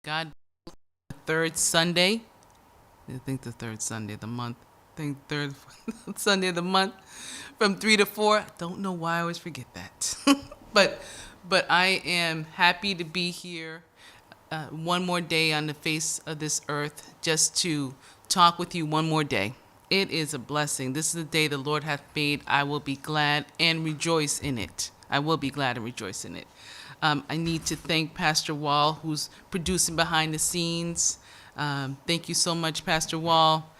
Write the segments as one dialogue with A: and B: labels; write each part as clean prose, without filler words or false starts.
A: God, the third Sunday. I think the third Sunday of the month. I think third Sunday of the month from 3 to 4. Don't know why I always forget that. but but I am happy to be here one more day on the face of this earth just to talk with you one more day. It is a blessing. This is the day the Lord hath made. I will be glad and rejoice in it. I will be glad and rejoice in it. I need to thank Pastor Wall, who's producing behind the scenes. Thank you so much, Pastor Wall.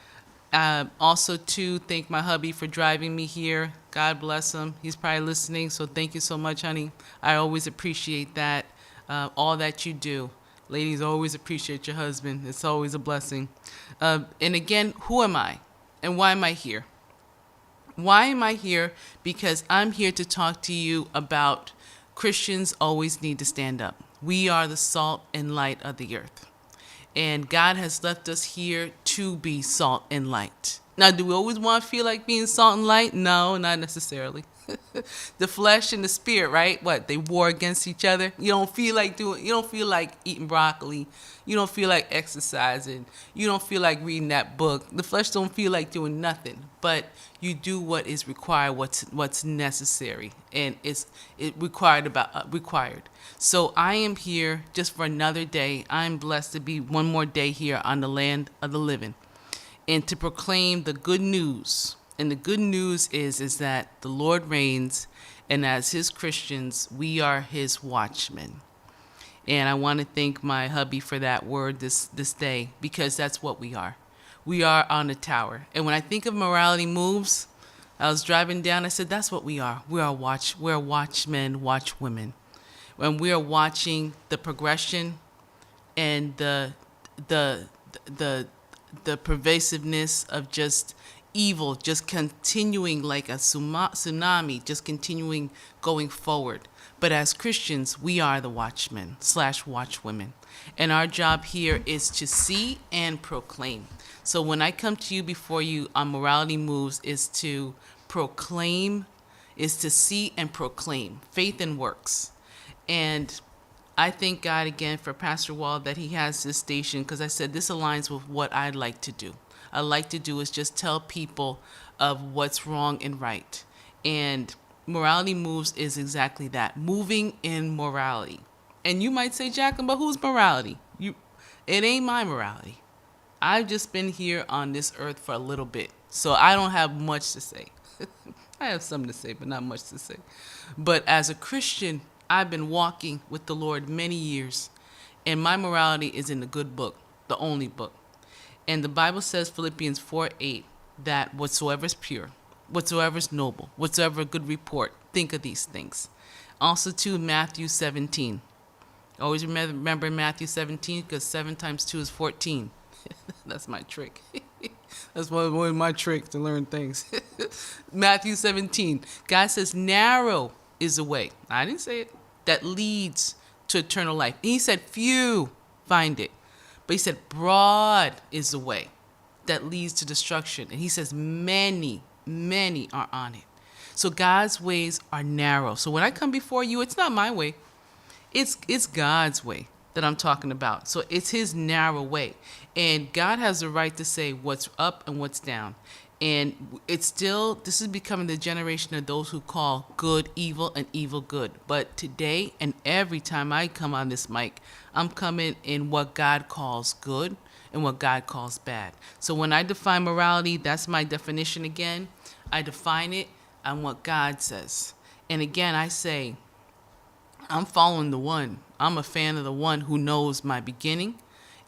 A: Also, to thank my hubby for driving me here. God bless him. He's probably listening, so thank you so much, honey. I always appreciate that, all that you do. Ladies, always appreciate your husband. It's always a blessing. And again, who am I? And why am I here? Why am I here? Because I'm here to talk to you about Christians always need to stand up. We are the salt and light of the earth. And God has left us here to be salt and light. Now, do we always want to feel like being salt and light? No, not necessarily. The flesh and the spirit, right? What? They war against each other. You don't feel like eating broccoli. You don't feel like exercising. You don't feel like reading that book. The flesh don't feel like doing nothing. But you do what is required, what's necessary, and it required. So I am here just for another day. I'm blessed to be one more day here on the land of the living, and to proclaim the good news. And the good news is that the Lord reigns, and as His Christians, we are His watchmen. And I want to thank my hubby for that word this day, because that's what we are. We are on the tower. And when I think of Morality Moves, I was driving down, I said, that's what we are. We're watchmen, watchwomen. When we are watching the progression and the pervasiveness of just evil, just continuing like a tsunami, just continuing going forward. But as Christians, we are the watchmen / watchwomen. And our job here is to see and proclaim. So when I come to you before you on Morality Moves is to proclaim, is to see and proclaim faith and works. And I thank God again for Pastor Wall that he has this station, because I said this aligns with what I'd like to do. I like to do is just tell people of what's wrong and right. And Morality Moves is exactly that, moving in morality. And you might say, Jacqueline, but whose morality? It ain't my morality. I've just been here on this earth for a little bit, so I don't have much to say. I have something to say, but not much to say. But as a Christian, I've been walking with the Lord many years, and my morality is in the good book, the only book. And the Bible says, Philippians 4:8, that whatsoever is pure, whatsoever is noble, whatsoever good report, think of these things. Also to Matthew 17. Always remember Matthew 17, because 7 times 2 is 14. That's my trick. That's one of my tricks to learn things. Matthew 17. God says, narrow is the way. I didn't say it. That leads to eternal life. He said, few find it. But he said, broad is the way that leads to destruction. And he says, many are on it. So God's ways are narrow. So when I come before you, it's not my way. It's God's way that I'm talking about. So it's His narrow way. And God has the right to say what's up and what's down. And this is becoming the generation of those who call good evil and evil good. But today and every time I come on this mic, I'm coming in what God calls good and what God calls bad. So when I define morality, that's my definition again. I define it on what God says. And again, I say, I'm following the one. I'm a fan of the one who knows my beginning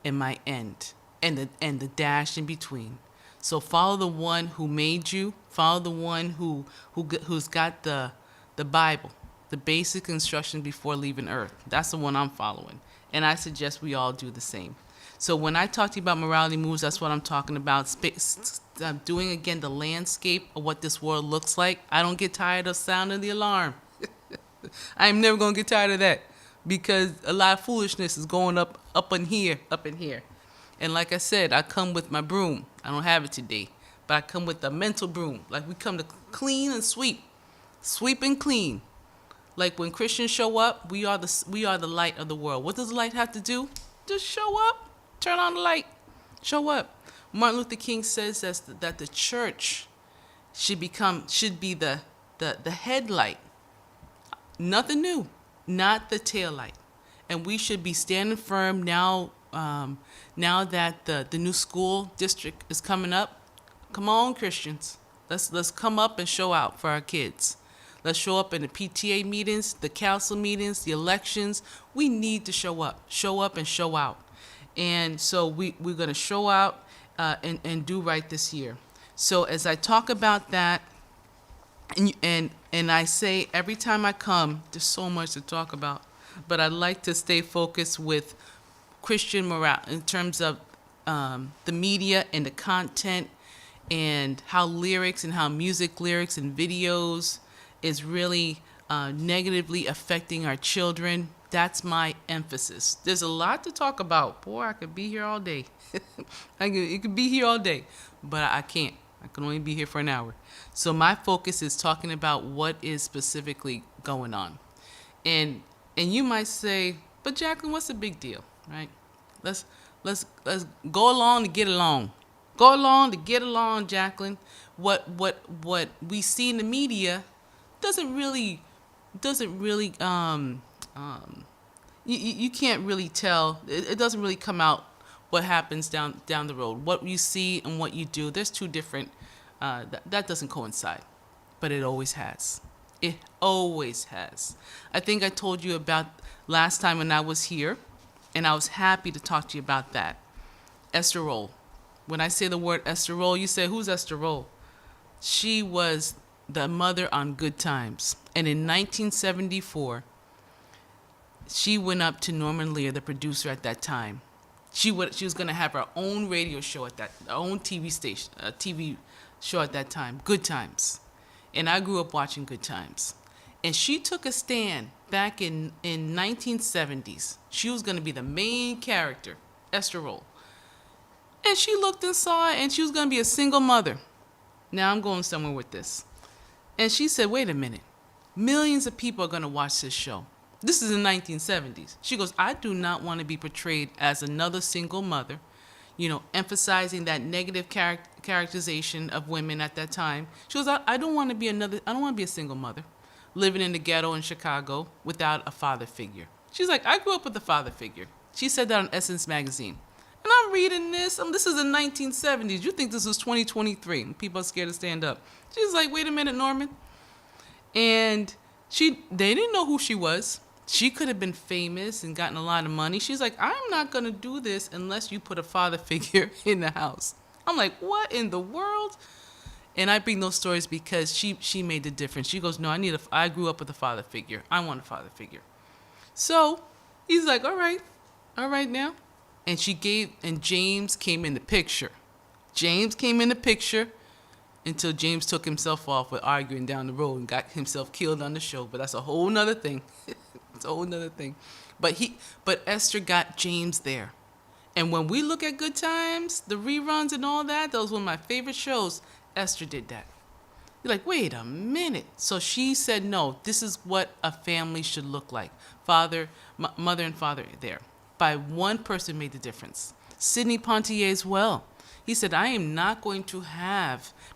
A: and my end, and the dash in between. So follow the one who made you. Follow the one who's got the Bible, the basic instructions before leaving earth. That's the one I'm following. And I suggest we all do the same. So when I talk to you about Morality Moves, that's what I'm talking about. I'm doing, again, the landscape of what this world looks like. I don't get tired of sounding the alarm. I'm never going to get tired of that, because a lot of foolishness is going up in here. And like I said, I come with my broom. I don't have it today, but I come with a mental broom. Like we come to clean and sweep and clean. Like when Christians show up, we are the light of the world. What does the light have to do? just show up, turn on the light, show up. Martin Luther King says that the church should be the headlight. Nothing new, not the tail light. And we should be standing firm now. Now that the new school district is coming up, come on, Christians, let's come up and show out for our kids. Let's show up in the PTA meetings, the council meetings, the elections. We need to show up and show out. And so we're going to show out and do right this year. So as I talk about that, and I say every time I come, there's so much to talk about, but I like to stay focused with Christian morale in terms of the media and the content and how lyrics and how music lyrics and videos is really negatively affecting our children. That's my emphasis. There's a lot to talk about. Boy, I could be here all day. It could be here all day, but I can't. I can only be here for an hour. So my focus is talking about what is specifically going on. And you might say, but Jacqueline, what's the big deal, right? Let's go along to get along. Go along to get along, Jacqueline. What we see in the media doesn't really you can't really tell. It doesn't really come out what happens down the road. What you see and what you do, there's two different that doesn't coincide. But it always has. It always has. I think I told you about last time when I was here, and I was happy to talk to you about that. Esther Roll. When I say the word Esther Roll, you say, who's Esther Roll? She was the mother on Good Times. And in 1974, she went up to Norman Lear, the producer at that time. She was going to have her own radio show her own TV show at that time, Good Times. And I grew up watching Good Times. And she took a stand back in 1970s. She was going to be the main character, Esther Roll. And she looked and saw it, and she was going to be a single mother. Now I'm going somewhere with this. And she said, wait a minute. Millions of people are going to watch this show. This is in the 1970s. She goes, I do not want to be portrayed as another single mother, emphasizing that negative characterization of women at that time. She goes, I don't want to be a single mother living in the ghetto in Chicago without a father figure. She's like, I grew up with a father figure. She said that on Essence magazine. And I'm reading this. This is the 1970s. You think this was 2023. People are scared to stand up. She's like, wait a minute, Norman. And they didn't know who she was. She could have been famous and gotten a lot of money. She's like, I'm not going to do this unless you put a father figure in the house. I'm like, what in the world? And I bring those stories because she made the difference. She goes, no, I grew up with a father figure. I want a father figure. So he's like, all right now. And James came in the picture. James came in the picture until James took himself off with arguing down the road and got himself killed on the show. But that's a whole nother thing. It's a whole nother thing. But Esther got James there. And when we look at Good Times, the reruns and all that, those were my favorite shows. Esther did that. You're like, wait a minute. So she said, no, this is what a family should look like. Mother and father there. By one person made the difference. Sidney Poitier as well. He said, I am not going to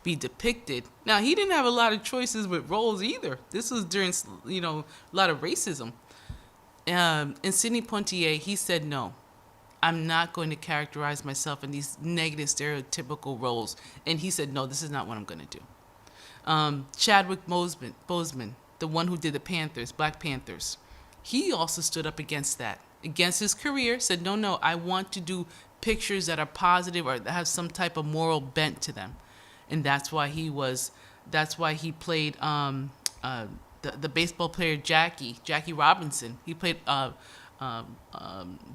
A: be depicted. Now, he didn't have a lot of choices with roles either. This was during, a lot of racism. And Sidney Poitier, he said, no, I'm not going to characterize myself in these negative stereotypical roles. And he said, no, this is not what I'm going to do. Chadwick Boseman, the one who did the Panthers, Black Panthers, he also stood up against that. Against his career, said, no, I want to do pictures that are positive or that have some type of moral bent to them. And that's why he played the baseball player Jackie Robinson. He played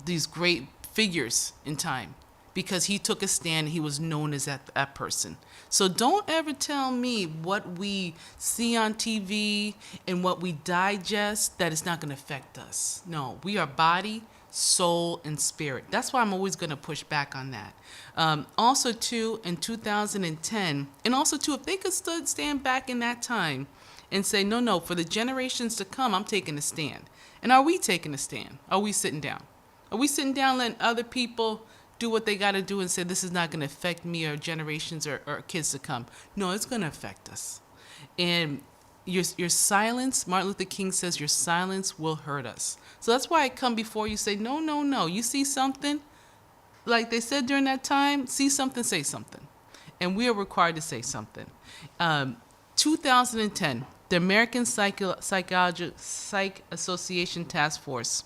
A: these great figures in time because he took a stand. He was known as that person. So don't ever tell me what we see on TV and what we digest that it's not going to affect us. No, we are body, soul, and spirit. That's why I'm always going to push back on that. Also, too, in 2010, and also, too, if they could stand back in that time and say, no, for the generations to come, I'm taking a stand. And are we taking a stand? Are we sitting down? Are we sitting down letting other people do what they got to do and say this is not going to affect me or generations or kids to come? No, it's going to affect us. And your silence, Martin Luther King says, your silence will hurt us. So that's why I come before you, say, no, no, no. You see something, like they said during that time, see something, say something. And we are required to say something. 2010, the American Psych Association Task Force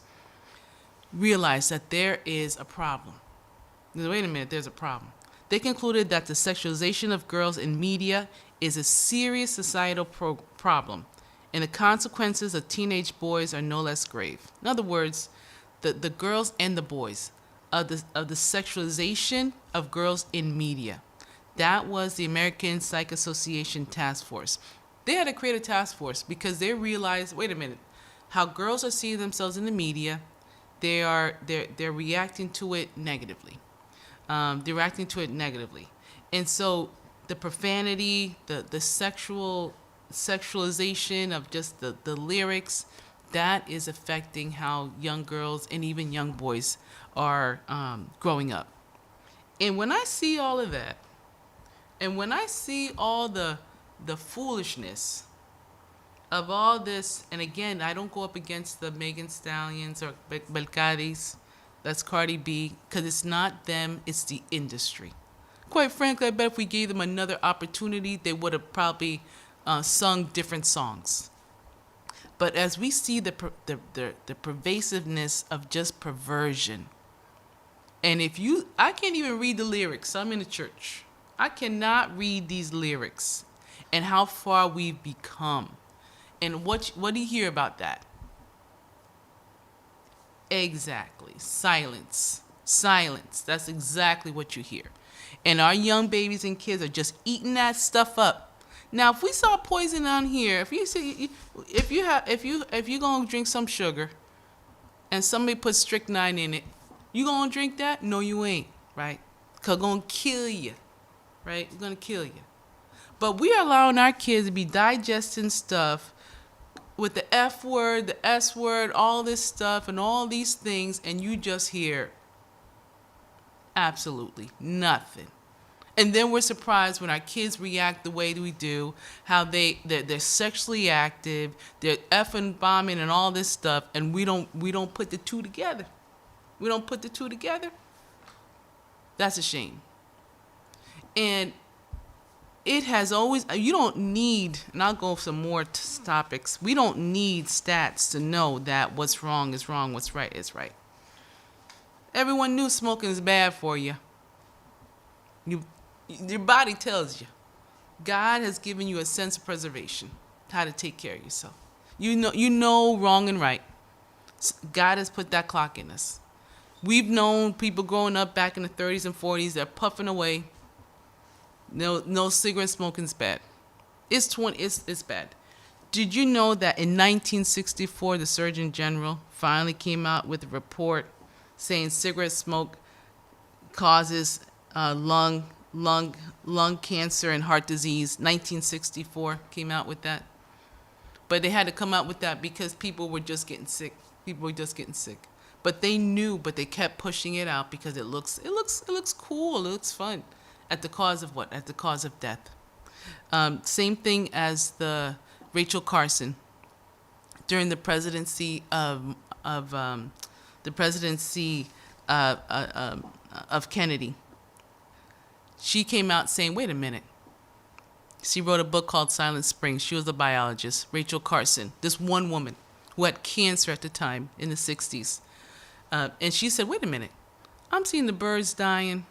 A: realized that there is a problem. Wait a minute, there's a problem. They concluded that the sexualization of girls in media is a serious societal problem, and the consequences of teenage boys are no less grave. In other words, the girls and the boys of the sexualization of girls in media. That was the American Psych Association Task Force. They had to create a task force because they realized, wait a minute, how girls are seeing themselves in the media, they're reacting to it negatively. They're reacting to it negatively. And so the profanity, the sexualization of just the lyrics, that is affecting how young girls and even young boys are growing up. And when I see all of that, and when I see all the foolishness of all this, and again, I don't go up against the Megan Stallions or Belcadis, that's Cardi B, because it's not them, it's the industry. Quite frankly, I bet if we gave them another opportunity, they would have probably sung different songs. But as we see the pervasiveness of just perversion, and I can't even read the lyrics. I'm in the church. I cannot read these lyrics and how far we've become. And what do you hear about that? Exactly. Silence. Silence. That's exactly what you hear. And our young babies and kids are just eating that stuff up. Now, if we saw poison on here, if you're gonna drink some sugar, and somebody put strychnine in it, you gonna drink that? No, you ain't, right? 'Cause it's gonna kill you, right? It's gonna kill you. But we are allowing our kids to be digesting stuff with the F word, the S word, all this stuff and all these things, and you just hear absolutely nothing. And then we're surprised when our kids react the way we do, how they're sexually active, they're effing bombing and all this stuff, and we don't put the two together. We don't put the two together. That's a shame. And it has always, you don't need, and I'll go some more topics, we don't need stats to know that what's wrong is wrong, what's right is right. Everyone knew smoking is bad for you. Your body tells you. God has given you a sense of preservation, how to take care of yourself. You know wrong and right. God has put that clock in us. We've known people growing up back in the 30s and 40s, they're puffing away. No cigarette smoking is bad. It's bad. Did you know that in 1964 the Surgeon General finally came out with a report saying cigarette smoke causes lung cancer and heart disease? 1964 came out with that. But they had to come out with that because people were just getting sick. But they knew, but they kept pushing it out because it looks cool, it looks fun. At the cause of what? At the cause of death. Same thing as the Rachel Carson during the presidency of Kennedy. She came out saying, "Wait a minute." She wrote a book called Silent Spring. She was a biologist, Rachel Carson, this one woman who had cancer at the time in the 60s. And she said, "Wait a minute. I'm seeing the birds dying.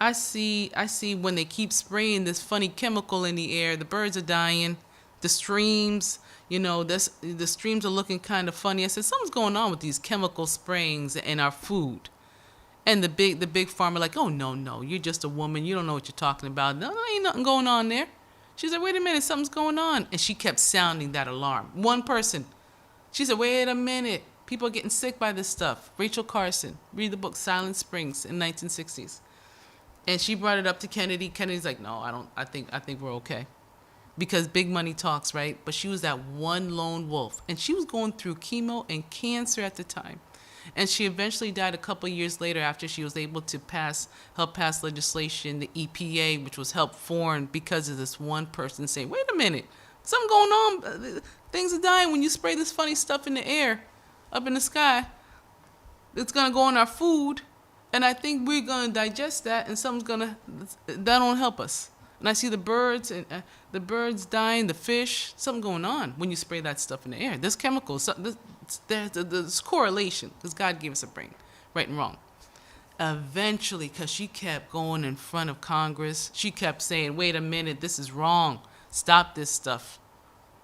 A: I see when they keep spraying this funny chemical in the air, the birds are dying. The streams, the streams are looking kind of funny." I said, "Something's going on with these chemical sprayings in our food." And the big farmer like, "Oh, no, you're just a woman. You don't know what you're talking about. No, there ain't nothing going on there." She said, "Wait a minute, something's going on." And she kept sounding that alarm. One person. She said, "Wait a minute. People are getting sick by this stuff." Rachel Carson. Read the book Silent Springs in 1960s. And she brought it up to Kennedy. Kennedy's like, "No, I think we're okay." Because big money talks, right? But she was that one lone wolf. And she was going through chemo and cancer at the time. And she eventually died a couple of years later after she was able to help pass legislation, the EPA, which was helped formed because of this one person saying, wait a minute, something going on. Things are dying when you spray this funny stuff in the air, up in the sky. It's going to go in our food. And I think we're going to digest that, and that don't help us. And I see the birds and the birds dying, the fish, something going on when you spray that stuff in the air. There's chemicals, there's correlation, because God gave us a brain, right and wrong. Eventually, because she kept going in front of Congress, she kept saying, wait a minute, this is wrong, stop this stuff.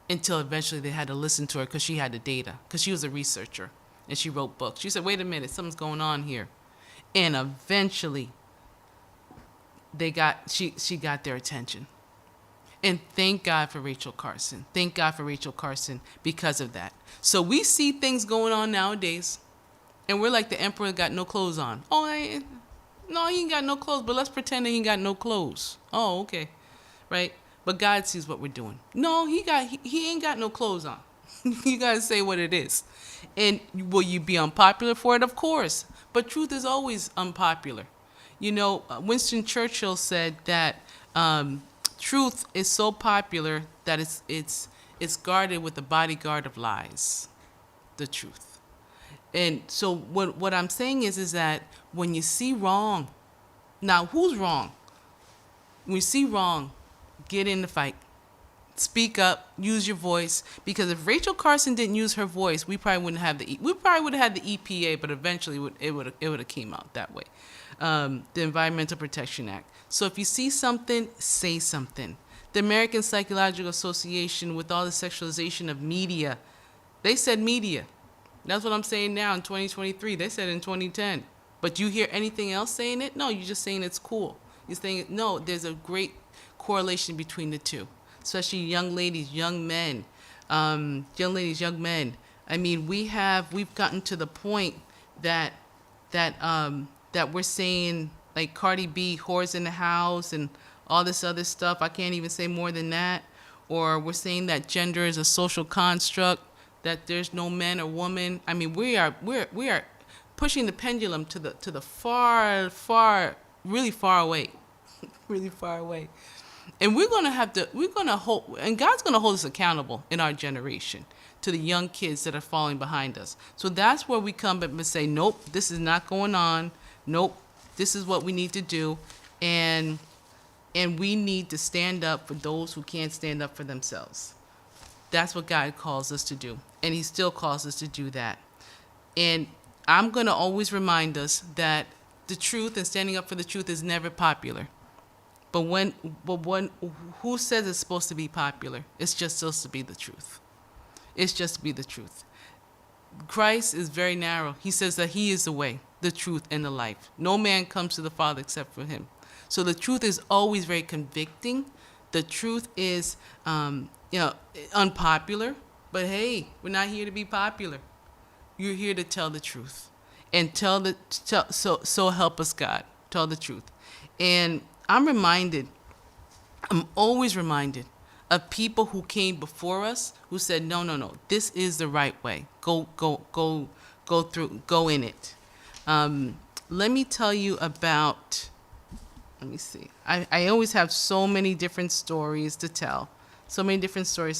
A: Until eventually they had to listen to her because she had the data, because she was a researcher and she wrote books. She said, wait a minute, something's going on here. And eventually she got their attention. And thank God for Rachel Carson. Thank God for Rachel Carson because of that. So we see things going on nowadays, and we're like the emperor got no clothes on. Oh, no, he ain't got no clothes, but let's pretend that he ain't got no clothes. Oh, okay, right? But God sees what we're doing. No, he ain't got no clothes on. You got to say what it is. And will you be unpopular for it? Of course. But truth is always unpopular. You know, Winston Churchill said that truth is so popular that it's guarded with the bodyguard of lies, the truth. And so what I'm saying is that when you see wrong, now who's wrong? When you see wrong, get in the fight. Speak up, use your voice, because if Rachel Carson didn't use her voice, we probably would have had the EPA, but eventually it would have came out that way. The Environmental Protection Act. So if you see something, say something. The American Psychological Association, with all the sexualization of media, they said media. That's what I'm saying now in 2023. They said in 2010. But you hear anything else saying it? No, you're just saying it's cool. You're saying, no, there's a great correlation between the two. Especially young ladies, young men. I mean, we've gotten to the point that we're saying, like, Cardi B, whores in the house and all this other stuff. I can't even say more than that. Or we're saying that gender is a social construct, that there's no man or woman. I mean, we are pushing the pendulum to the far, really far away, really far away. And and God's going to hold us accountable in our generation to the young kids that are falling behind us. So that's where we come up and say, nope, this is not going on. Nope, this is what we need to do. And we need to stand up for those who can't stand up for themselves. That's what God calls us to do. And he still calls us to do that. And I'm going to always remind us that the truth and standing up for the truth is never popular. But who says it's supposed to be popular? It's just supposed to be the truth. It's just to be the truth. Christ is very narrow. He says that he is the way, the truth, and the life. No man comes to the Father except for him. So the truth is always very convicting. The truth is, unpopular. But hey, we're not here to be popular. You're here to tell the truth, and so help us God. Tell the truth, and I'm always reminded of people who came before us who said, no, this is the right way. Go in it. Let me tell you about, let me see. I always have so many different stories to tell. And so many different stories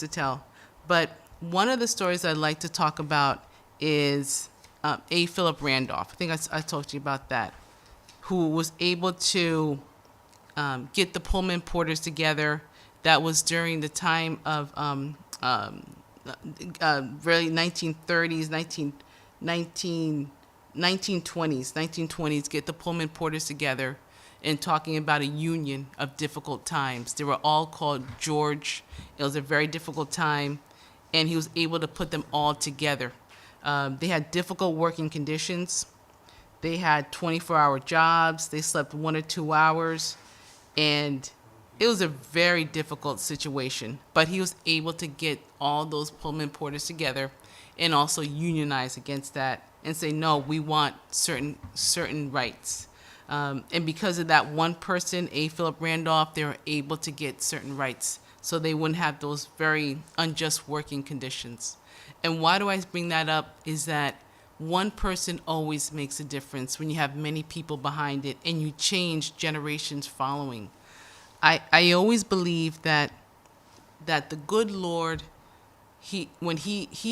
A: to tell. But one of the stories I'd like to talk about is A. Philip Randolph. I think I talked to you about that, who was able to get the Pullman porters together. That was during the time of really 1930s, 1920s, get the Pullman porters together and talking about a union of difficult times. They were all called George. It was a very difficult time, and he was able to put them all together. They had difficult working conditions. They had 24-hour jobs. They slept 1 or 2 hours. And it was a very difficult situation. But he was able to get all those Pullman porters together and also unionize against that and say, no, we want certain rights. And because of that one person, A. Philip Randolph, they were able to get certain rights so they wouldn't have those very unjust working conditions. And why do I bring that up is that one person always makes a difference when you have many people behind it and you change generations following. I always believe that the good Lord, he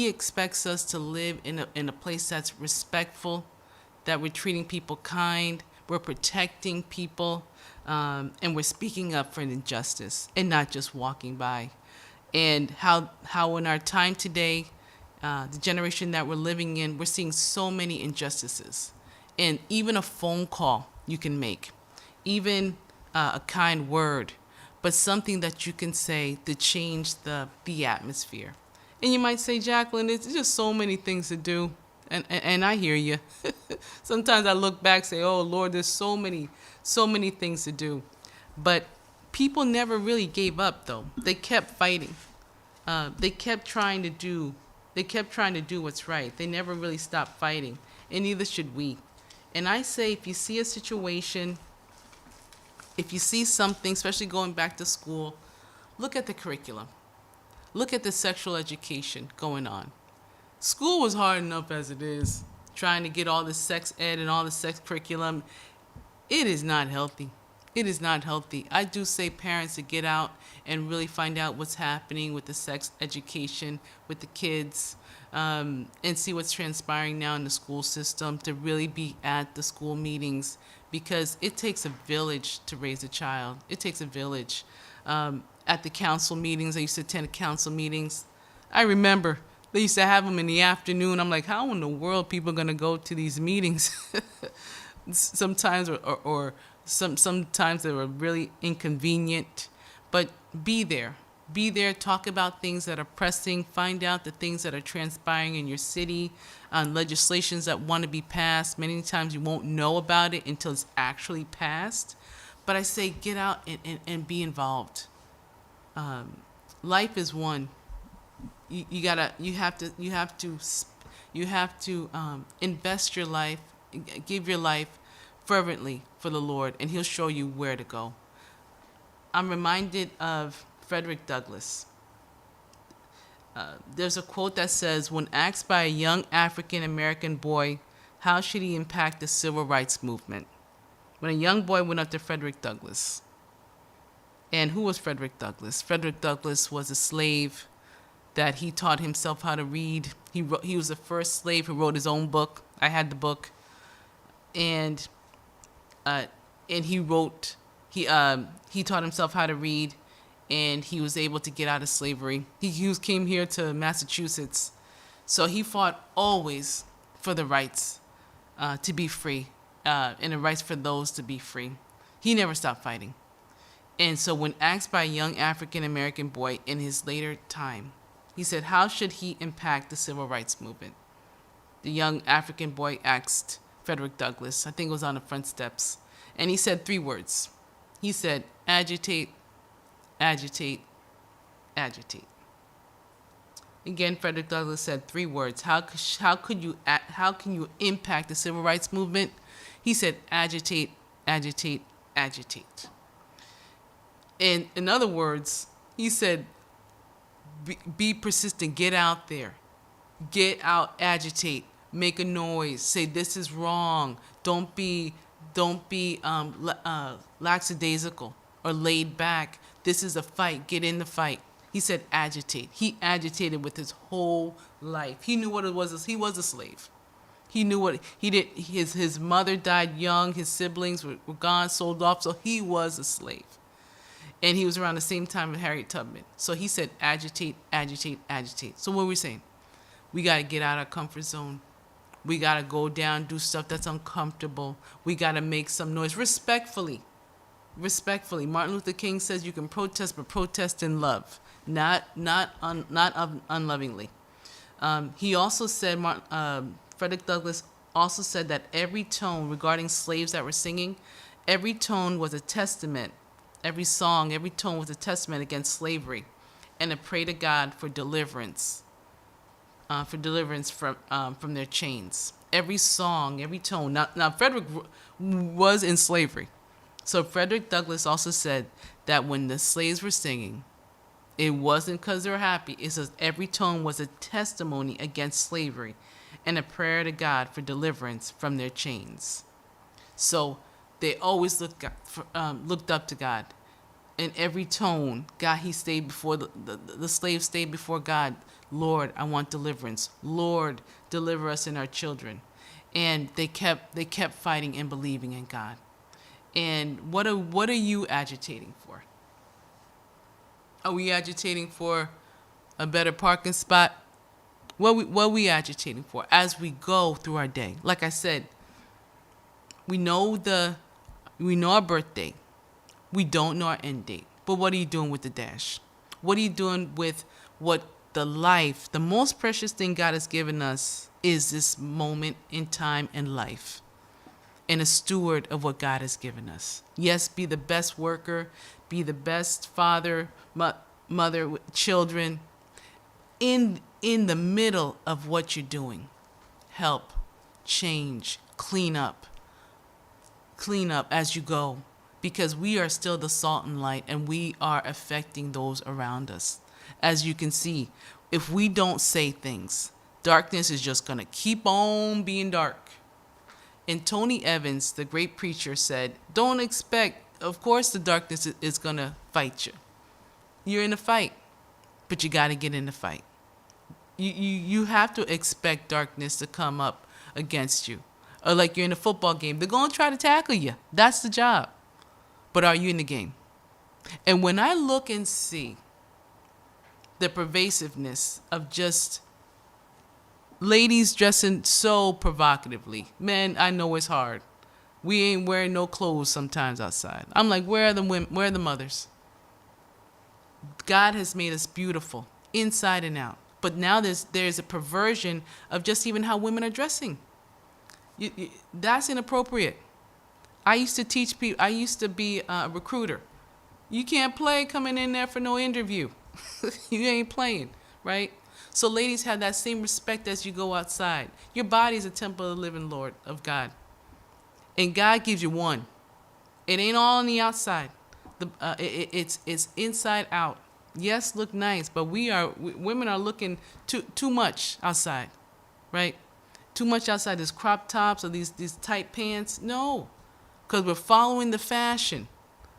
A: expects us to live in a place that's respectful, that we're treating people kind, we're protecting people, and we're speaking up for an injustice and not just walking by. And how in our time today, the generation that we're living in, we're seeing so many injustices. And even a phone call you can make, even a kind word, but something that you can say to change the atmosphere. And you might say, Jacqueline, it's just so many things to do. And I hear you. Sometimes I look back, say, oh, Lord, there's so many things to do. But people never really gave up, though. They kept fighting. They kept trying to do what's right. They never really stopped fighting, and neither should we. And I say, if you see a situation, if you see something, especially going back to school, look at the curriculum. Look at the sexual education going on. School was hard enough as it is, trying to get all the sex ed and all the sex curriculum. It is not healthy. It is not healthy. I do say parents to get out and really find out what's happening with the sex education with the kids, and see what's transpiring now in the school system, to really be at the school meetings, because it takes a village to raise a child. It takes a village. At the council meetings, I used to attend council meetings. I remember they used to have them in the afternoon. I'm like, how in the world people are going to go to these meetings? Sometimes, or sometimes they were really inconvenient. But be there. Be there, talk about things that are pressing, find out the things that are transpiring in your city, legislations that want to be passed. Many times you won't know about it until it's actually passed. But I say get out and be involved. Life is one. You have to invest your life, give your life fervently for the Lord, and He'll show you where to go. I'm reminded of Frederick Douglass. There's a quote that says, when asked by a young African-American boy, how should he impact the civil rights movement? When a young boy went up to Frederick Douglass. And who was Frederick Douglass? Frederick Douglass was a slave that he taught himself how to read. He was the first slave who wrote his own book. I had the book. And he taught himself how to read, and he was able to get out of slavery. He came here to Massachusetts, so he fought always for the rights to be free, and the rights for those to be free. He never stopped fighting. And so when asked by a young African-American boy in his later time, he said, how should he impact the civil rights movement? The young African boy asked Frederick Douglass, I think it was on the front steps, and he said 3 words. He said, agitate, agitate, agitate. Again, Frederick Douglass said 3 words. How can you impact the civil rights movement? He said, agitate, agitate, agitate. And in other words, he said, be persistent, get out there, get out, agitate, make a noise, say this is wrong. Don't be lackadaisical or laid back. This is a fight. Get in the fight. He said agitate. He agitated with his whole life. He knew what it was. He was a slave. He knew what he did. His mother died young. His siblings were gone, sold off. So he was a slave. And he was around the same time as Harriet Tubman. So he said agitate, agitate, agitate. So what are we saying? We got to get out of our comfort zone. We got to go down, do stuff that's uncomfortable. We got to make some noise respectfully. Respectfully. Martin Luther King says you can protest, but protest in love, not unlovingly. He also said, Frederick Douglass also said that every tone regarding slaves that were singing, every tone was a testament. Every song, every tone was a testament against slavery, and a pray to God for deliverance from their chains. Every song, every tone. Now Frederick was in slavery. So Frederick Douglass also said that when the slaves were singing, It wasn't because they're happy. It says every tone was a testimony against slavery and a prayer to God for deliverance from their chains. So they always looked up to God. In every tone, God, he stayed before the slave stayed before God. Lord, I want deliverance. Lord, deliver us and our children. And they kept fighting and believing in God. And what are you agitating for? Are we agitating for a better parking spot? What are we agitating for as we go through our day? Like I said, we know our birthday. We don't know our end date. But what are you doing with the dash? What are you doing with what the most precious thing God has given us is this moment in time and life, and a steward of what God has given us. Yes, be the best worker, be the best father, mother, children. In the middle of what you're doing, help, change, clean up as you go, because we are still the salt and light, and we are affecting those around us. As you can see, if we don't say things, darkness is just going to keep on being dark. And Tony Evans, the great preacher, said, don't expect, of course the darkness is going to fight you. You're in a fight, but you got to get in the fight. You have to expect darkness to come up against you. Or like you're in a football game, they're going to try to tackle you. That's the job. But are you in the game? And when I look and see the pervasiveness of just ladies dressing so provocatively, man, I know it's hard. We ain't wearing no clothes sometimes outside. I'm like, where are the women? Where are the mothers? God has made us beautiful inside and out. But now there's a perversion of just even how women are dressing. That's inappropriate. I used to teach people. I used to be a recruiter. You can't play coming in there for no interview. You ain't playing, right? So ladies, have that same respect as you go outside. Your body is a temple of the living Lord of God. And God gives you one. It ain't all on the outside. It's inside out. Yes, look nice, but women are looking too much outside, right? Too much outside. These crop tops or these tight pants. No, because we're following the fashion.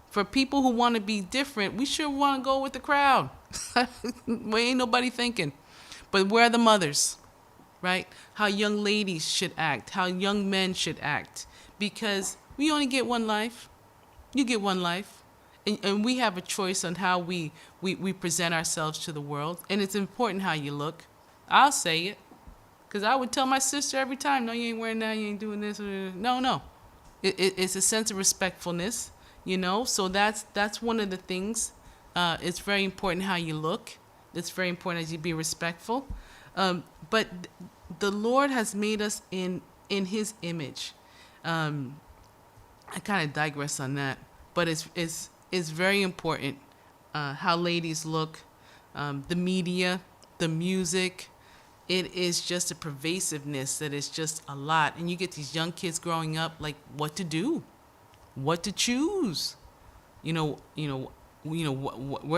A: For people who want to be different, we sure want to go with the crowd. We ain't nobody thinking. But where are the mothers, right? How young ladies should act, how young men should act. Because we only get one life. You get one life. And we have a choice on how we present ourselves to the world. And it's important how you look. I'll say it. Because I would tell my sister every time, no, you ain't wearing that, you ain't doing this. No. It's a sense of respectfulness, So that's one of the things. It's very important how you look. It's very important as you be respectful. But the Lord has made us in His image. I kind of digress on that. But it's very important how ladies look, the media, the music. It is just a pervasiveness that is just a lot. And you get these young kids growing up, like what to do, what to choose, where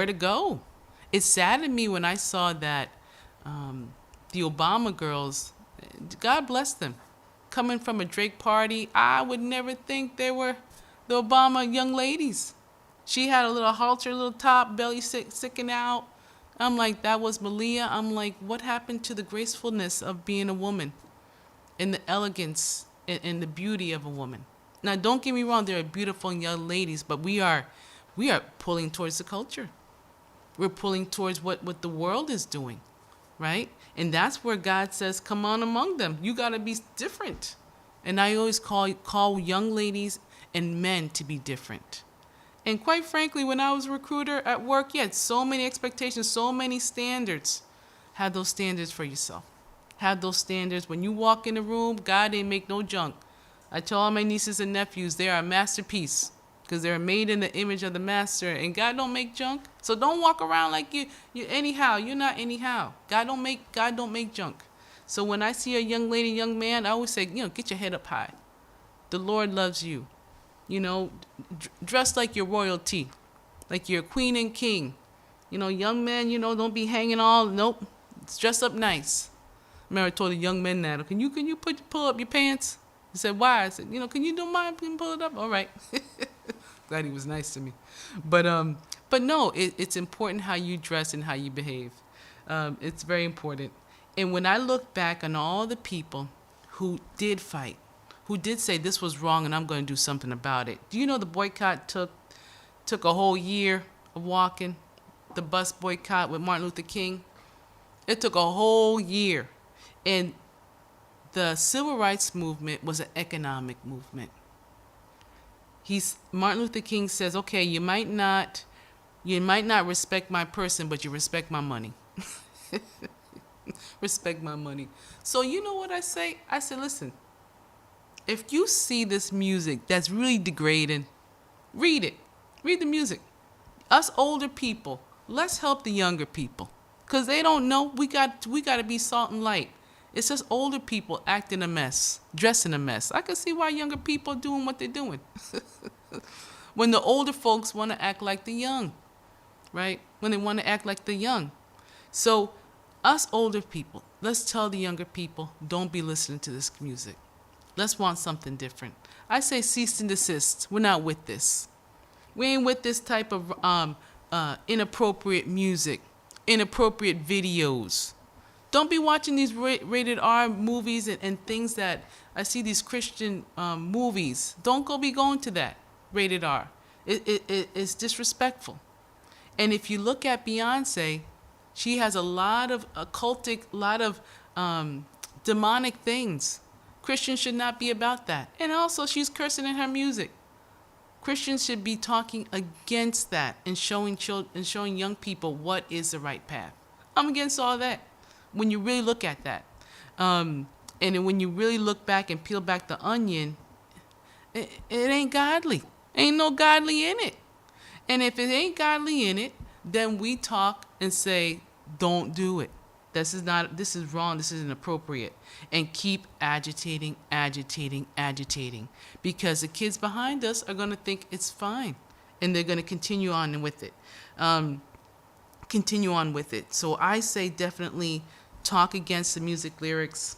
A: to go. It saddened me when I saw that the Obama girls, God bless them, coming from a Drake party. I would never think they were the Obama young ladies. She had a little halter, little top, belly sticking out. I'm like, that was Malia. I'm like, what happened to the gracefulness of being a woman and the elegance and the beauty of a woman? Now, don't get me wrong. There are beautiful young ladies, but we are pulling towards the culture. We're pulling towards what the world is doing, right? And that's where God says, come on among them. You got to be different. And I always call young ladies and men to be different. And quite frankly, when I was a recruiter at work, you had so many expectations, so many standards. Have those standards for yourself. Have those standards. When you walk in the room, God didn't make no junk. I tell all my nieces and nephews, they are a masterpiece because they're made in the image of the master. And God don't make junk. So don't walk around like you anyhow. You're not anyhow. God don't make junk. So when I see a young lady, young man, I always say, get your head up high. The Lord loves you. Dress like you're royalty, like you're a queen and king. Young men, don't be hanging all. Nope, dress up nice. Remember, I told the young men that. Can you pull up your pants? He said, why? I said, can you don't mind? Can you pull it up? All right. Glad he was nice to me, but no, it's important how you dress and how you behave. It's very important. And when I look back on all the people who did fight, who did say this was wrong and I'm going to do something about it. Do you know the boycott took a whole year of walking? The bus boycott with Martin Luther King. It took a whole year. And the civil rights movement was an economic movement. Martin Luther King says, okay, you might not respect my person, but you respect my money. Respect my money. So you know what I say? I said, listen, if you see this music that's really degrading, read it. Read the music. Us older people, let's help the younger people. Because they don't know. We got to be salt and light. It's just older people acting a mess, dressing a mess. I can see why younger people are doing what they're doing. When the older folks want to act like the young, right? When they want to act like the young. So us older people, let's tell the younger people, don't be listening to this music. Let's want something different. I say cease and desist. We're not with this. We ain't with this type of inappropriate music, inappropriate videos. Don't be watching these rated R movies and things that I see these Christian movies. Don't be going to that rated R. It's disrespectful. And if you look at Beyonce, she has a lot of occultic, demonic things. Christians should not be about that. And also, she's cursing in her music. Christians should be talking against that and showing young people what is the right path. I'm against all that. When you really look at that, and then when you really look back and peel back the onion, it ain't godly. Ain't no godly in it. And if it ain't godly in it, then we talk and say, don't do it. This is wrong, this is inappropriate. And keep agitating. Because the kids behind us are going to think it's fine. And they're going to continue on with it. So I say definitely talk against the music lyrics.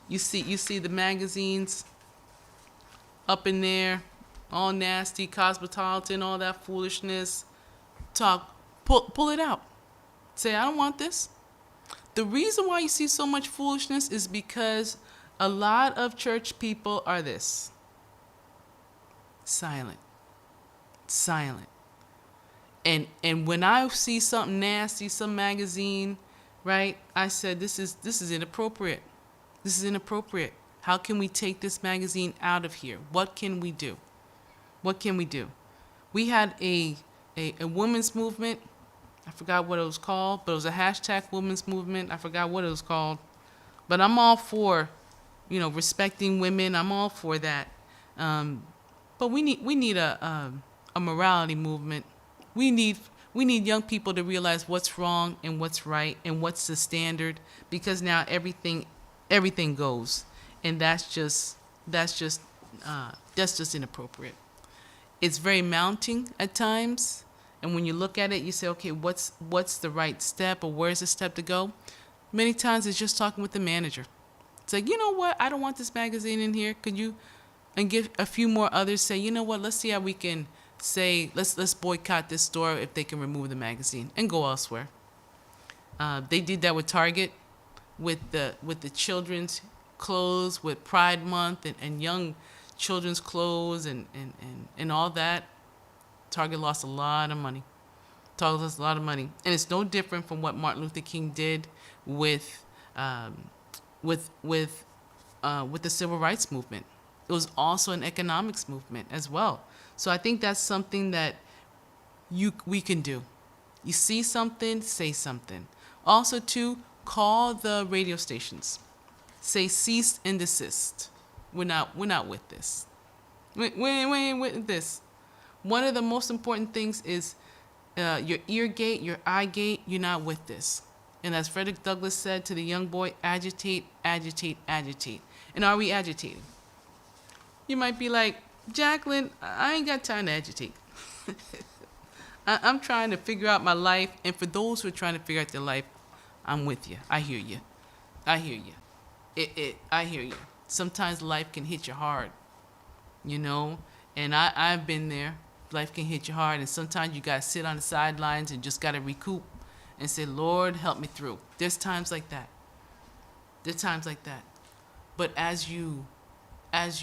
A: You see the magazines up in there, all nasty, Cosmopolitan, all that foolishness. Pull it out. Say, I don't want this. The reason why you see so much foolishness is because a lot of church people are this. Silent. And when I see something nasty, some magazine, right, I said, this is inappropriate. This is inappropriate. How can we take this magazine out of here? What can we do? We had a women's movement. I forgot what it was called, but it was a hashtag women's movement. I forgot what it was called. But I'm all for, respecting women. I'm all for that. But we need a morality movement. We need young people to realize what's wrong and what's right and what's the standard, because now everything goes, and that's just inappropriate. It's very mounting at times, and when you look at it, you say, okay, what's the right step, or where's the step to go? Many times it's just talking with the manager. It's like, you know what? I don't want this magazine in here. Could you, and give a few more others, say, you know what? Let's see how we can say, let's boycott this store if they can remove the magazine and go elsewhere. They did that with Target, with the children's clothes, with Pride Month and young children's clothes and all that. Target lost a lot of money. And it's no different from what Martin Luther King did with the civil rights movement. It was also an economics movement as well. So I think that's something that we can do. You see something, say something. Also, too, call the radio stations. Say cease and desist. We're not with this. We ain't with this. One of the most important things is your ear gate, your eye gate. You're not with this. And as Frederick Douglass said to the young boy, agitate. And are we agitating? You might be like, Jacqueline, I ain't got time to agitate. I'm trying to figure out my life, and for those who are trying to figure out their life, I'm with you. I hear you. I hear you. I hear you. Sometimes life can hit you hard, you know, and I've been there. Life can hit you hard, and sometimes you gotta sit on the sidelines and just gotta recoup and say, Lord, help me through. There's times like that. There's times like that. But as you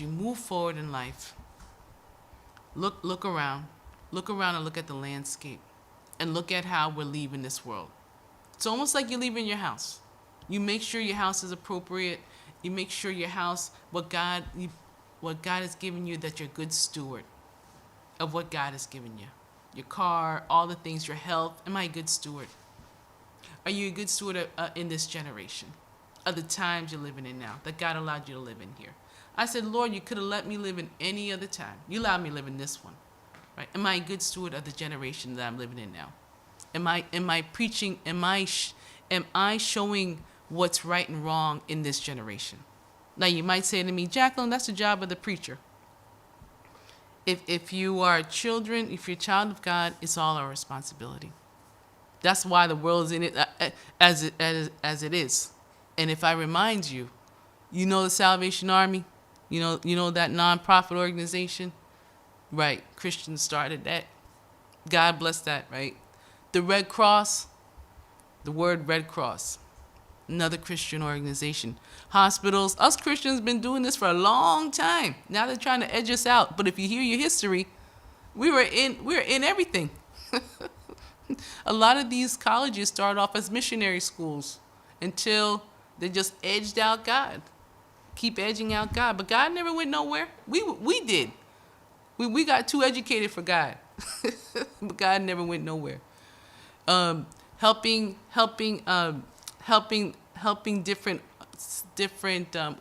A: move forward in life, look around. Look around and look at the landscape, and look at how we're leaving this world. It's almost like you're leaving your house. You make sure your house is appropriate. You make sure your house, what God has given you, that you're a good steward of what God has given you. Your car, all the things, your health. Am I a good steward? Are you a good steward in this generation, of the times you're living in now, that God allowed you to live in here? I said, Lord, you could have let me live in any other time. You allowed me to live in this one. Right? Am I a good steward of the generation that I'm living in now? Am I preaching? Am I showing what's right and wrong in this generation? Now you might say to me, Jacqueline, that's the job of the preacher. If you are children, if you're a child of God, it's all our responsibility. That's why the world is in it as it is. And if I remind you, you know the Salvation Army, you know that nonprofit organization, right? Christians started that. God bless that, right? The Red Cross, the word Red Cross, another Christian organization. Hospitals, us Christians been doing this for a long time. Now they're trying to edge us out. But if you hear your history, we were in everything. A lot of these colleges started off as missionary schools until they just edged out God. Keep edging out God. But God never went nowhere. We did. We got too educated for God. But God never went nowhere. Helping different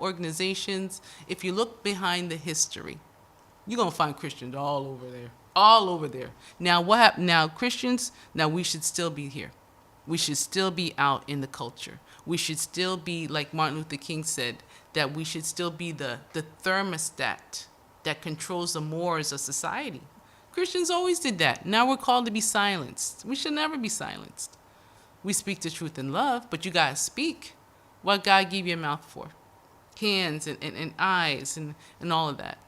A: organizations. If you look behind the history, you're gonna find Christians all over there. All over there. Now what happened? Now Christians. Now we should still be here. We should still be out in the culture. We should still be, like Martin Luther King said, that we should still be the thermostat that controls the mores of society. Christians always did that. Now we're called to be silenced. We should never be silenced. We speak the truth in love, but you gotta speak what God gave you a mouth for. Hands and eyes and all of that.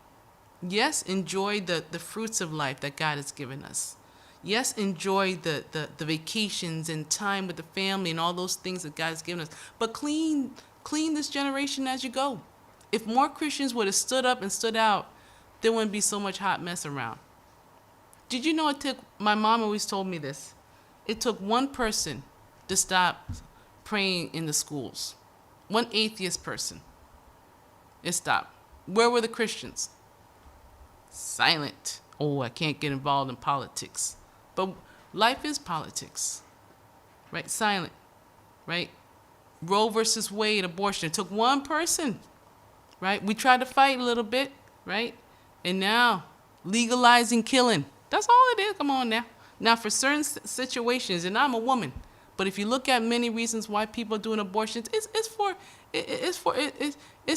A: Yes, enjoy the fruits of life that God has given us. Yes, enjoy the vacations and time with the family and all those things that God has given us. But clean this generation as you go. If more Christians would have stood up and stood out, there wouldn't be so much hot mess around. Did you know my mom always told me this. It took one person to stop praying in the schools. One atheist person. It stopped. Where were the Christians? Silent. Oh, I can't get involved in politics. But life is politics, right? Silent, right? Roe versus Wade, abortion. It took one person, right? We tried to fight a little bit, right? And now legalizing killing. That's all it is. Come on now. Now for certain situations, and I'm a woman, but if you look at many reasons why people are doing abortions, it's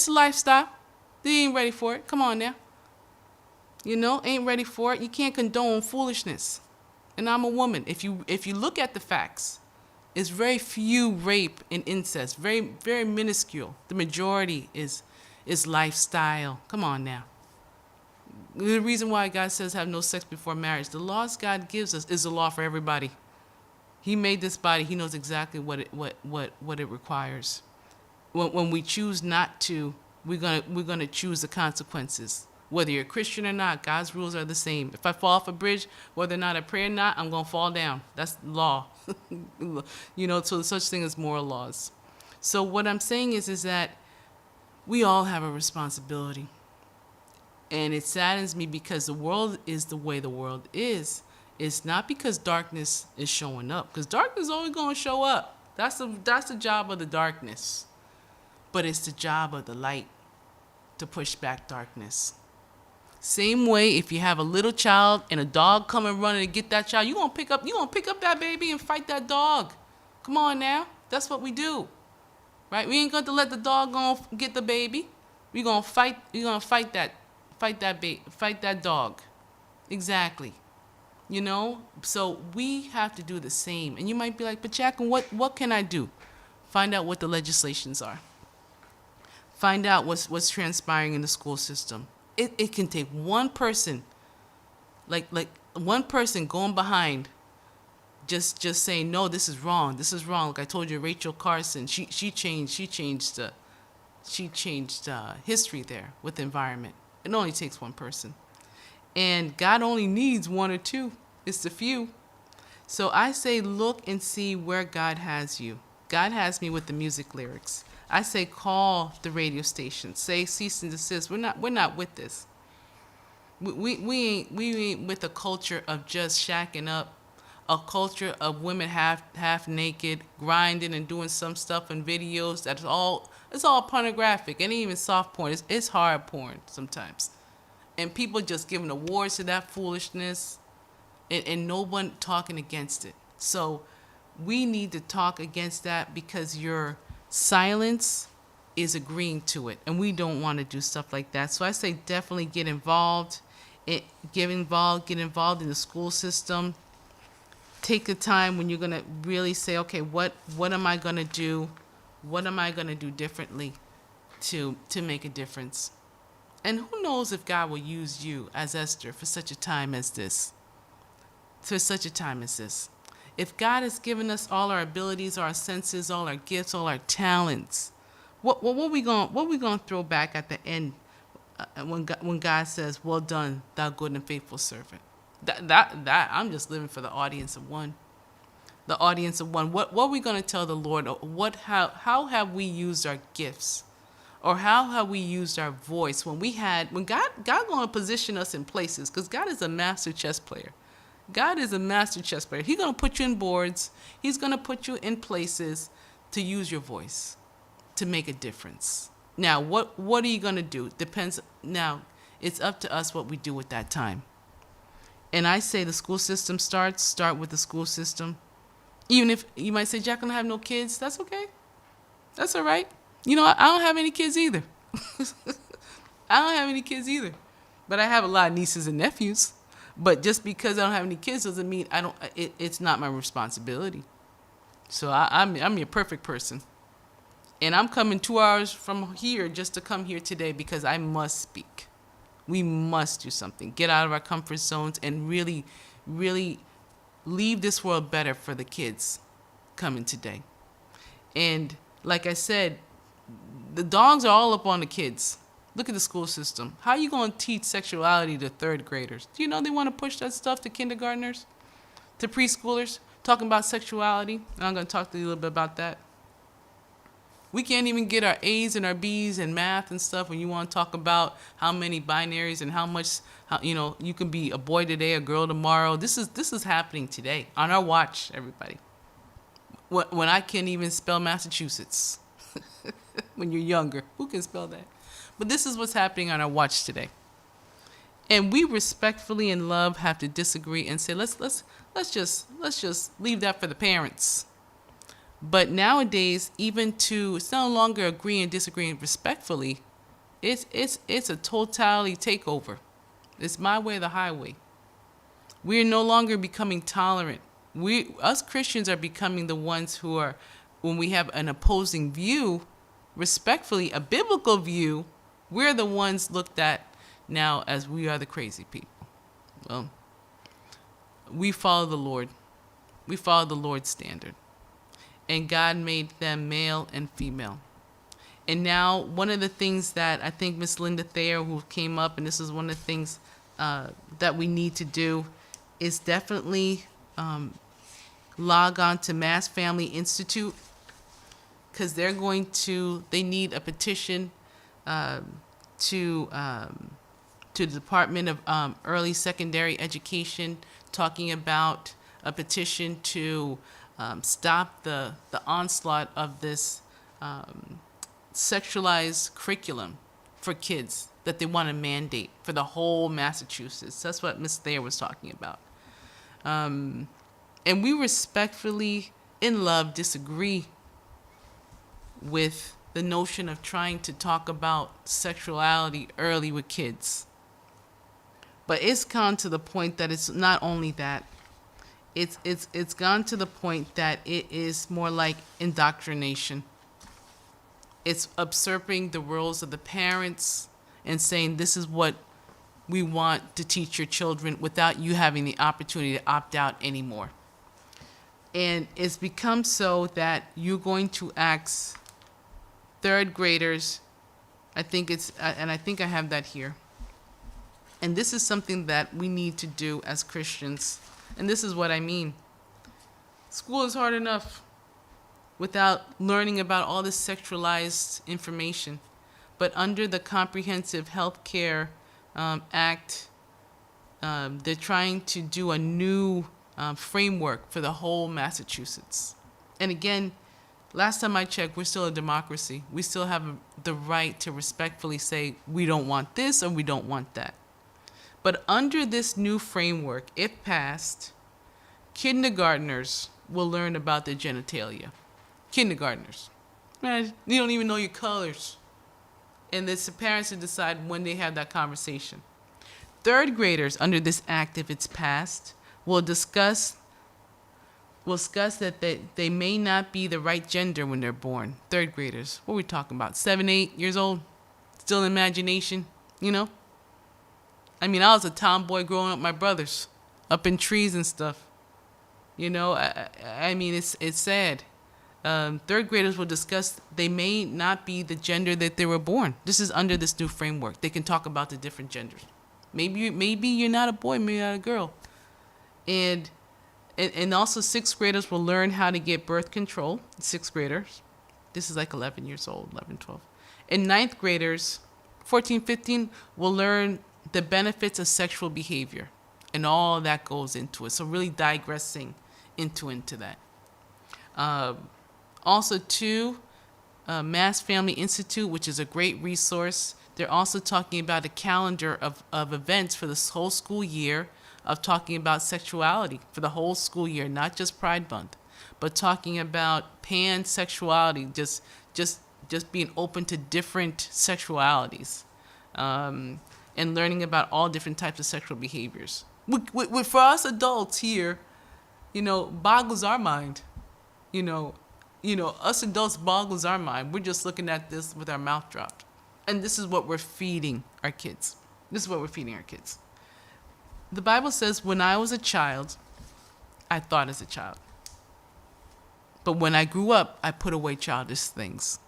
A: lifestyle. They ain't ready for it. Come on now. Ain't ready for it. You can't condone foolishness. And I'm a woman. If you look at the facts, it's very few rape and incest. Very, very minuscule. The majority is lifestyle. Come on now. The reason why God says have no sex before marriage, the laws God gives us is the law for everybody. He made this body. He knows exactly what it requires. When we choose not to, we're gonna choose the consequences. Whether you're a Christian or not, God's rules are the same. If I fall off a bridge, whether or not I pray or not, I'm going to fall down. That's law. So such thing as moral laws. So what I'm saying is that we all have a responsibility. And it saddens me because the world is the way the world is. It's not because darkness is showing up. Because darkness is always going to show up. That's the job of the darkness. But it's the job of the light to push back darkness. Same way, if you have a little child and a dog come and run and get that child, you're gonna pick up that baby and fight that dog. Come on now. That's what we do. Right? We ain't going to let the dog go get the baby. We're gonna fight that dog. Exactly. you know? So we have to do the same. And you might be like, but Jacqueline, what can I do? Find out what the legislations are. Find out what's transpiring in the school system. It can take one person, like one person going behind, just saying, no, this is wrong. This is wrong. Like I told you, Rachel Carson, she changed history there with the environment. It only takes one person. And God only needs one or two. It's the few. So I say, look and see where God has you. God has me with the music lyrics. I say, call the radio station. Say, cease and desist. We're not with this. We ain't with a culture of just shacking up, a culture of women half naked, grinding and doing some stuff in videos. It's all pornographic. It ain't even soft porn. It's hard porn sometimes. And people just giving awards to that foolishness, and no one talking against it. So we need to talk against that, because your silence is agreeing to it, and we don't want to do stuff like that. So I say definitely get involved. Get involved in the school system. Take the time when you're going to really say, okay, what am I going to do? What am I going to do differently to make a difference? And who knows if God will use you as Esther for such a time as this. For such a time as this. If God has given us all our abilities, our senses, all our gifts, all our talents, what we going to throw back at the end when God says, "Well done, thou good and faithful servant"? That I'm just living for the audience of one. The audience of one. What are we going to tell the Lord? How have we used our gifts? Or how have we used our voice when God going to position us in places, because God is a master chess player. God is a master chess player. He's going to put you in boards. He's going to put you in places to use your voice, to make a difference. Now, what are you going to do? Depends. Now, it's up to us what we do with that time. And I say the school system start with the school system. Even if you might say, Jacqueline, I have no kids. That's okay. That's all right. You know, I don't have any kids either. But I have a lot of nieces and nephews. But just because I don't have any kids doesn't mean it's not my responsibility. So I'm your perfect person. And I'm coming 2 hours from here just to come here today because I must speak. We must do something. Get out of our comfort zones and really, really leave this world better for the kids coming today. And like I said, the dogs are all up on the kids. Look at the school system. How are you going to teach sexuality to third graders? Do you know they want to push that stuff to kindergartners, to preschoolers, talking about sexuality? And I'm going to talk to you a little bit about that. We can't even get our A's and our B's in math and stuff when you want to talk about how many binaries and how you can be a boy today, a girl tomorrow. This is happening today on our watch, everybody. When I can't even spell Massachusetts. When you're younger, who can spell that? But this is what's happening on our watch today. And we respectfully in love have to disagree and say, let's just leave that for the parents. But nowadays, it's no longer agreeing and disagreeing respectfully. It's a totality takeover. It's my way or the highway. We're no longer becoming tolerant. Us Christians are becoming the ones who are, when we have an opposing view, respectfully, a biblical view, we're the ones looked at now as we are the crazy people. Well, we follow the Lord. We follow the Lord's standard. And God made them male and female. And now one of the things that I think Miss Linda Thayer, who came up, and this is one of the things that we need to do, is definitely log on to Mass Family Institute, because they need a petition to the Department of Early Secondary Education, talking about a petition to stop the onslaught of this sexualized curriculum for kids that they want to mandate for the whole Massachusetts. That's what Ms. Thayer was talking about. And we respectfully, in love, disagree with the notion of trying to talk about sexuality early with kids. But it's gone to the point that it's not only that. It's gone to the point that it is more like indoctrination. It's usurping the roles of the parents and saying this is what we want to teach your children without you having the opportunity to opt out anymore. And it's become so that you're going to ask third graders, I think I have that here. And this is something that we need to do as Christians. And this is what I mean. School is hard enough without learning about all this sexualized information. But under the Comprehensive Health Care Act, they're trying to do a new framework for the whole Massachusetts. And again, last time I checked, we're still a democracy. We still have the right to respectfully say we don't want this or we don't want that. But under this new framework, if passed, kindergartners will learn about their genitalia. Kindergartners. Man, you don't even know your colors. And it's the parents who decide when they have that conversation. Third graders under this act, if it's passed, will discuss that they may not be the right gender when they're born. Third graders. What are we talking about? 7, 8 years old? Still in imagination, you know? I mean, I was a tomboy growing up with my brothers, up in trees and stuff. You know, I mean, it's sad. Third graders will discuss they may not be the gender that they were born. This is under this new framework. They can talk about the different genders. Maybe you're not a boy, maybe you're not a girl. And also sixth graders will learn how to get birth control. Sixth graders. This is like 11 years old, 11, 12. And ninth graders, 14, 15, will learn the benefits of sexual behavior. And all that goes into it. So really digressing into that. Also, too, Mass Family Institute, which is a great resource. They're also talking about a calendar of events for this whole school year, of talking about sexuality for the whole school year, not just Pride Month, but talking about pansexuality, just being open to different sexualities, and learning about all different types of sexual behaviors. For us adults here, you know, boggles our mind. You know, us adults boggles our mind. We're just looking at this with our mouth dropped. And this is what we're feeding our kids. The Bible says, when I was a child, I thought as a child. But when I grew up, I put away childish things.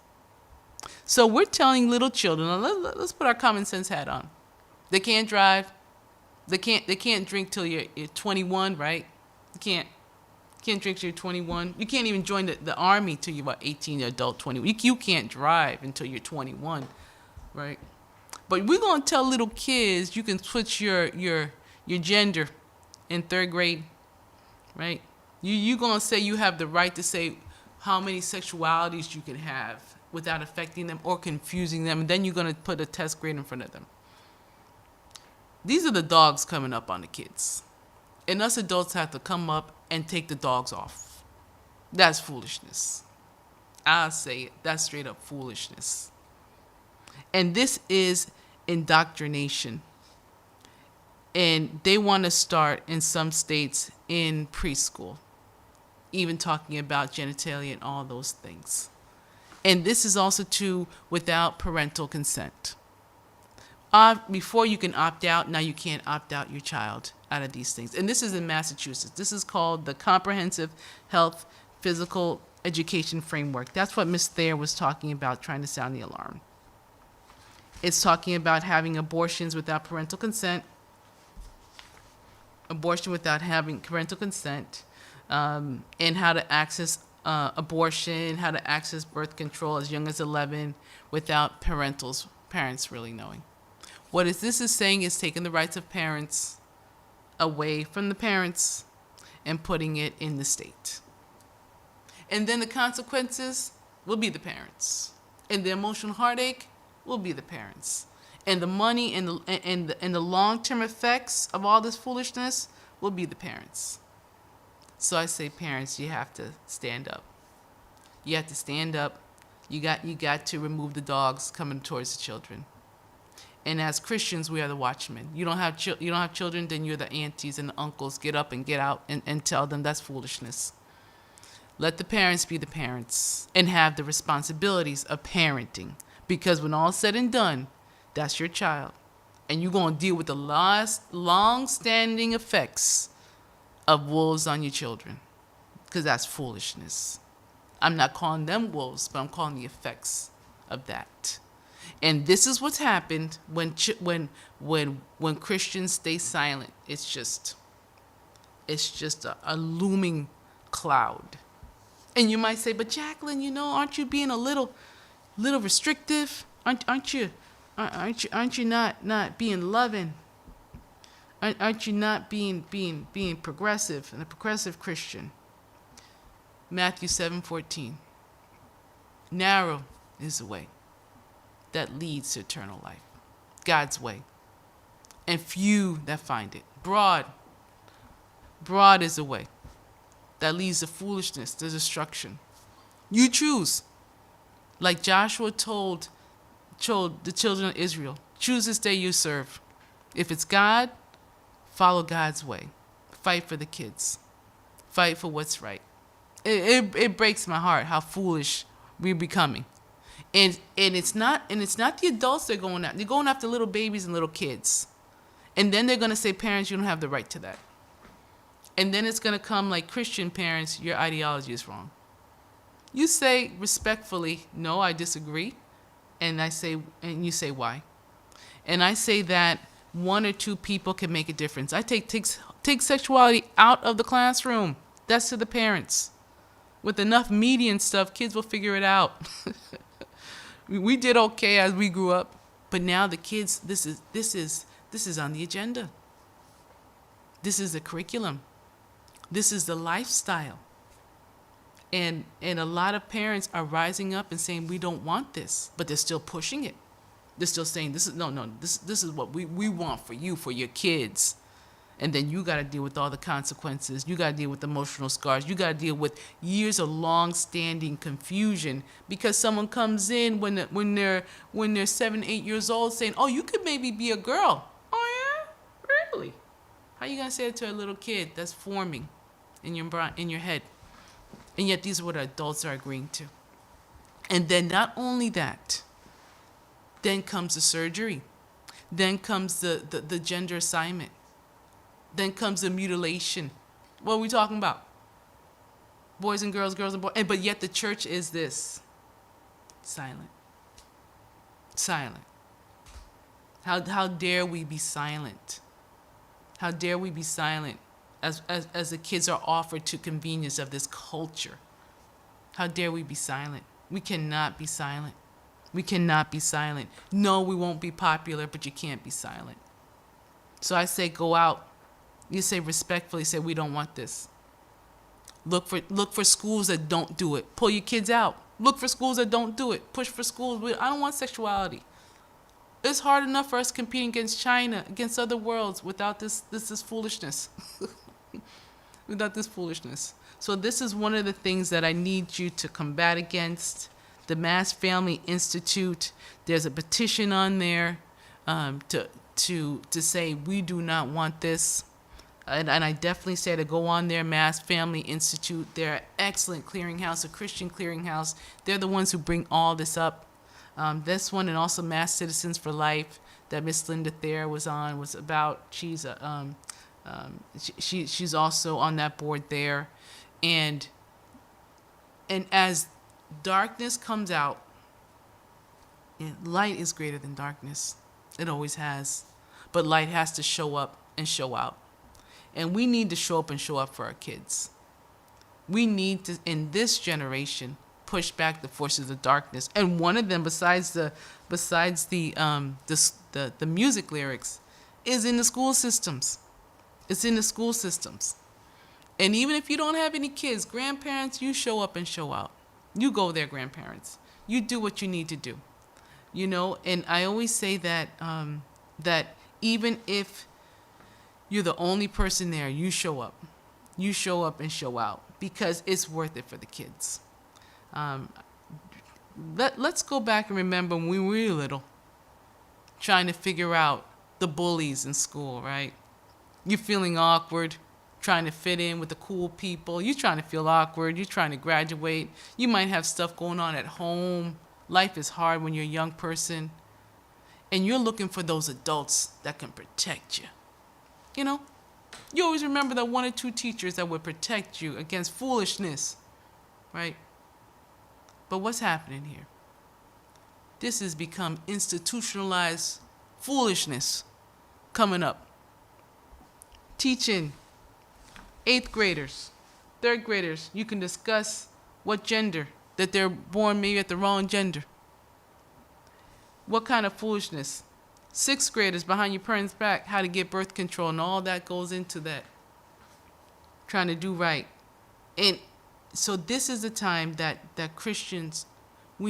A: So we're telling little children, let's put our common sense hat on. They can't drive. They can't drink till you're 21, right? You can't drink till you're 21. You can't even join the army till you're about 18, adult 21. You can't drive until you're 21, right? But we're going to tell little kids you can switch your gender in third grade, right? You're going to say you have the right to say how many sexualities you can have without affecting them or confusing them, and then you're going to put a test grade in front of them. These are the dogs coming up on the kids. And us adults have to come up and take the dogs off. That's foolishness. I'll say it. That's straight up foolishness. And this is indoctrination. And they want to start in some states in preschool, even talking about genitalia and all those things. And this is also too without parental consent. Before you can opt out, now you can't opt out your child out of these things. And this is in Massachusetts. This is called the Comprehensive Health Physical Education Framework. That's what Ms. Thayer was talking about, trying to sound the alarm. It's talking about having abortions without parental consent, abortion without having parental consent, and how to access abortion, how to access birth control as young as 11 without parents really knowing. What this is saying is taking the rights of parents away from the parents and putting it in the state. And then the consequences will be the parents. And the emotional heartache will be the parents. And the money and the long-term effects of all this foolishness will be the parents. So I say, parents, you have to stand up. You have to stand up. You got to remove the dogs coming towards the children. And as Christians, we are the watchmen. You don't have you don't have children, then you're the aunties and the uncles. Get up and get out and tell them that's foolishness. Let the parents be the parents and have the responsibilities of parenting. Because when all's said and done, that's your child. And you're going to deal with the long-standing effects of wolves on your children. Because that's foolishness. I'm not calling them wolves, but I'm calling the effects of that. And this is what's happened when Christians stay silent. It's just a looming cloud. And you might say, but Jacqueline, aren't you being a little restrictive? Aren't you not being loving? Aren't you not being progressive and a progressive Christian? Matthew 7:14. Narrow is the way that leads to eternal life, God's way, and few that find it. Broad is the way that leads to foolishness, to destruction. You choose, like Joshua told the children of Israel, choose this day you serve. If it's God, follow God's way. Fight for the kids. Fight for what's right. It breaks my heart how foolish we're becoming. And it's not the adults they're going after. They're going after little babies and little kids. And then they're going to say, parents, you don't have the right to that. And then it's going to come like Christian parents, your ideology is wrong. You say respectfully, no, I disagree. And you say why? And I say that one or two people can make a difference. I take sexuality out of the classroom. That's to the parents. With enough media and stuff, kids will figure it out. We did okay as we grew up, but now the kids, this is on the agenda. This is the curriculum. This is the lifestyle. And a lot of parents are rising up and saying we don't want this, but they're still pushing it. They're still saying this is what we want for you, for your kids. And then you got to deal with all the consequences. You got to deal with emotional scars. You got to deal with years of long-standing confusion because someone comes in when they're 7, 8 years old saying, "Oh, you could maybe be a girl." Oh yeah, really? How you gonna say it to a little kid that's forming in your head? And yet these are what adults are agreeing to. And then not only that, then comes the surgery, then comes the gender assignment. Then comes the mutilation. What are we talking about? Boys and girls, girls and boys. But yet the church is this. Silent. Silent. How dare we be silent? How dare we be silent as the kids are offered to convenience of this culture? How dare we be silent? We cannot be silent. We cannot be silent. No, we won't be popular, but you can't be silent. So I say go out. You say respectfully, say we don't want this. Look for schools that don't do it. Pull your kids out. Look for schools that don't do it. Push for schools. I don't want sexuality. It's hard enough for us competing against China, against other worlds without this foolishness. Without this foolishness. So this is one of the things that I need you to combat against. The Mass Family Institute, there's a petition on there to say we do not want this. And I definitely say to go on there, Mass Family Institute. They're an excellent clearinghouse, a Christian clearinghouse. They're the ones who bring all this up. This one and also Mass Citizens for Life that Miss Linda Thayer was on was about. She's she's also on that board there, and as darkness comes out, light is greater than darkness. It always has, but light has to show up and show out. And we need to show up and show up for our kids. We need to, in this generation, push back the forces of darkness. And one of them, besides the music lyrics, is in the school systems. It's in the school systems. And even if you don't have any kids, grandparents, you show up and show out. You go there, grandparents. You do what you need to do. And I always say that that even if you're the only person there, you show up. You show up and show out because it's worth it for the kids. Let's go back and remember when we were little. trying to figure out the bullies in school, right? You're feeling awkward, trying to fit in with the cool people. You're trying to feel awkward. You're trying to graduate. You might have stuff going on at home. Life is hard when you're a young person. And you're looking for those adults that can protect you. You know, you always remember the one or two teachers that would protect you against foolishness, right? But what's happening here? This has become institutionalized foolishness coming up. Teaching 8th graders, 3rd graders, you can discuss what gender, that they're born maybe at the wrong gender. What kind of foolishness? 6th graders behind your parents' back, how to get birth control, and all that goes into that. Trying to do right. And so this is the time that Christians